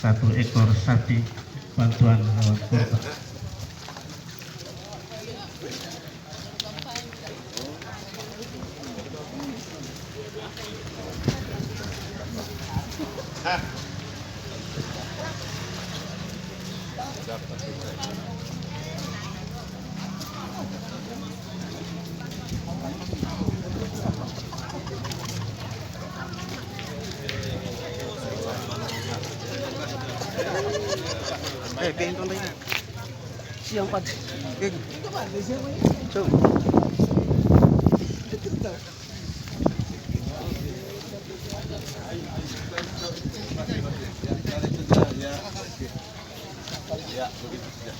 Satu ekor sapi bantuan hewan kurban. Pengen tonton siang pagi. Coba. Ya, begitu sudah.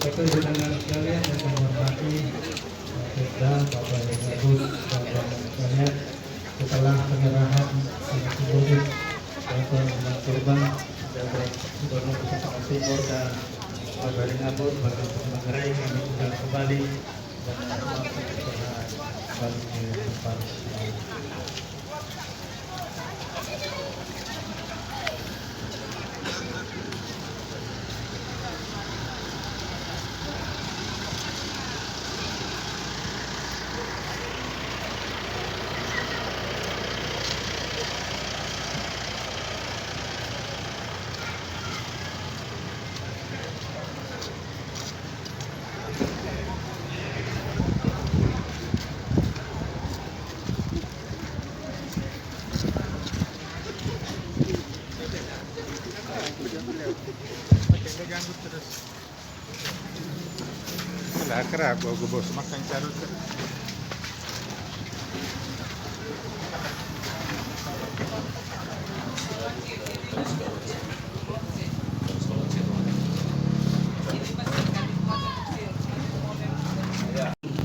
Bapak Ibu dan sekalian yang saya hormati, Bapak Ibu dan sekalian, setelah penyerahan simbolik bantuan hewan kurban dari Gubernur Kepulauan Timur dan Kabupaten Ambon, Bapak Manggarai, kami undang kembali dan kembali ke tempat. Kerap gue bos makan carut.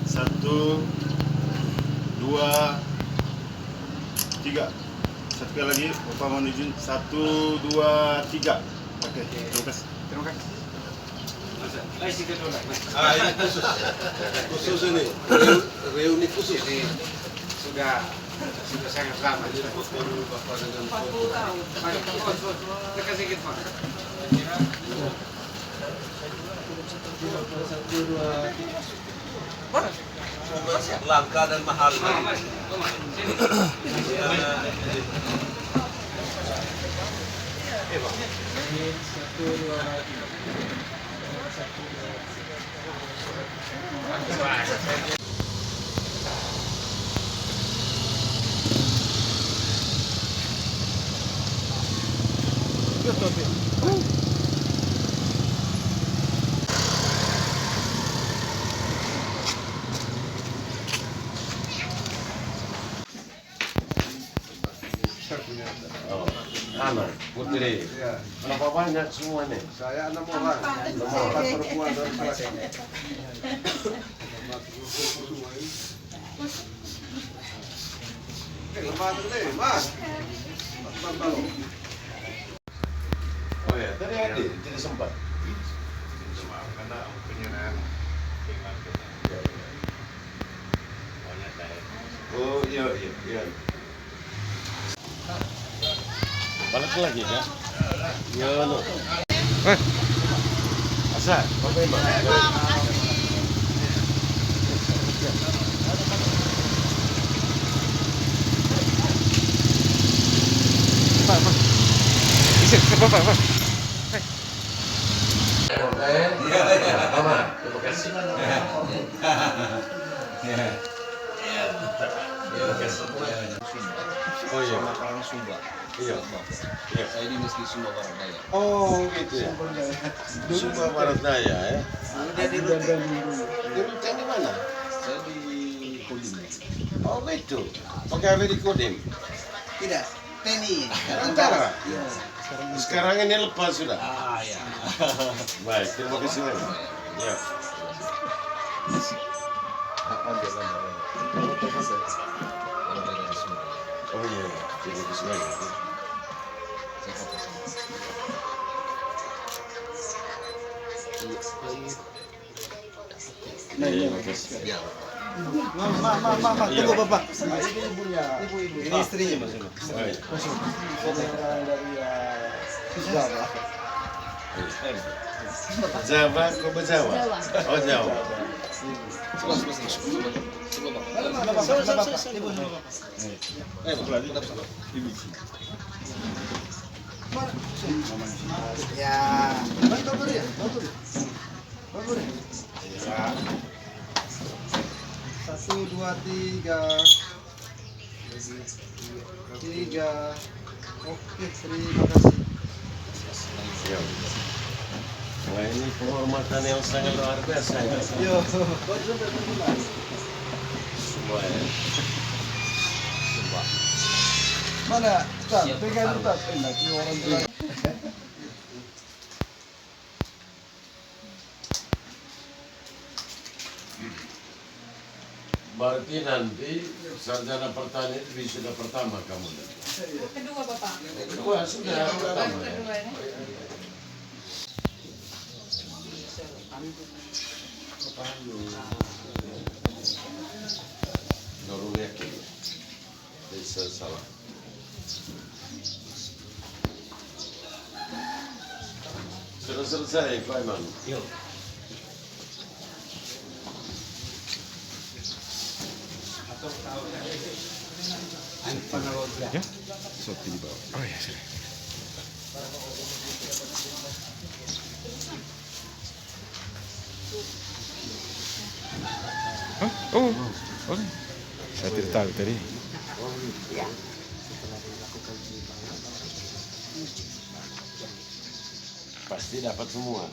Satu, dua, tiga. Satu kali lagi, Bapak mohon izin. 1, 2, 3. Oke, terima kasih. Terima kasih. Ini khusus ini. reuni khusus ini sudah sangat lama. Jadi foto Bapak dengan foto. Dekat sedikit Pak. Langka dan mahal. Anak, putri. Berapa banyak semuanya? Saya 6 orang. 4 perempuan dan laki. Lemah deh, Mas. Oh ya, tadi ada, tidak sempat. Karena penyerahan Oh iya, iya. Balik lagi kan? Ya, no. Asa, apa emang? Terima kasih. Oh iya. Orang Sumba. Iya. Saya dinas di Sumba Barat Daya. Oh gitu ya. Sumba Barat Daya ya. Di Rutan di mana? Saya di Kodim. Oh gitu. Pegawai di Kodim. Tidak, TNI. Antara. Sekarang ini lepas sudah. Ah ya. Baik, terima kasih banyak. Ya. Oh iya, terima kasih banyak. Terima kasih. Tunggu Bapak. Ini ibunya. Ini istrinya Mas. Baik. Jawa, kau berjawa? Oh Jawa. Ya. Bantu dia. Satu, dua, tiga. Oke, terima kasih. Ya. Wah ini penghormatan yang sangat luar biasa ya. Yo. Semua ya. Mana? Ustaz, pegang Ustaz. Nanti orang bilang. Berarti nanti sarjana pertanian itu wisuda pertama kamu. Kedua Bapak. Kedua sudah pertama. Kedua ini. Nurul Yakin. Desa Salah. Sudah selesai Pak Iman? Iya. seperti di bawah. Oh ya sudah. Hah? Oh, oh. Saya tidak tahu tadi. Pasti dapat semua.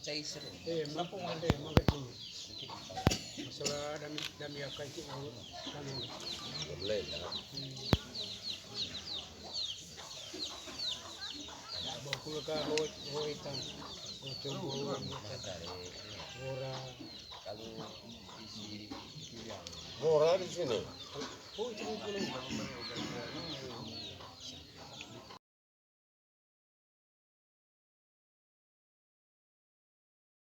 Mampu ada mangkat dulu. Masalah dami akan itu kami. Boleh tak? Bawa pula ke bawa hitam. Bawa ora. Murah di sini. Oh itu pun.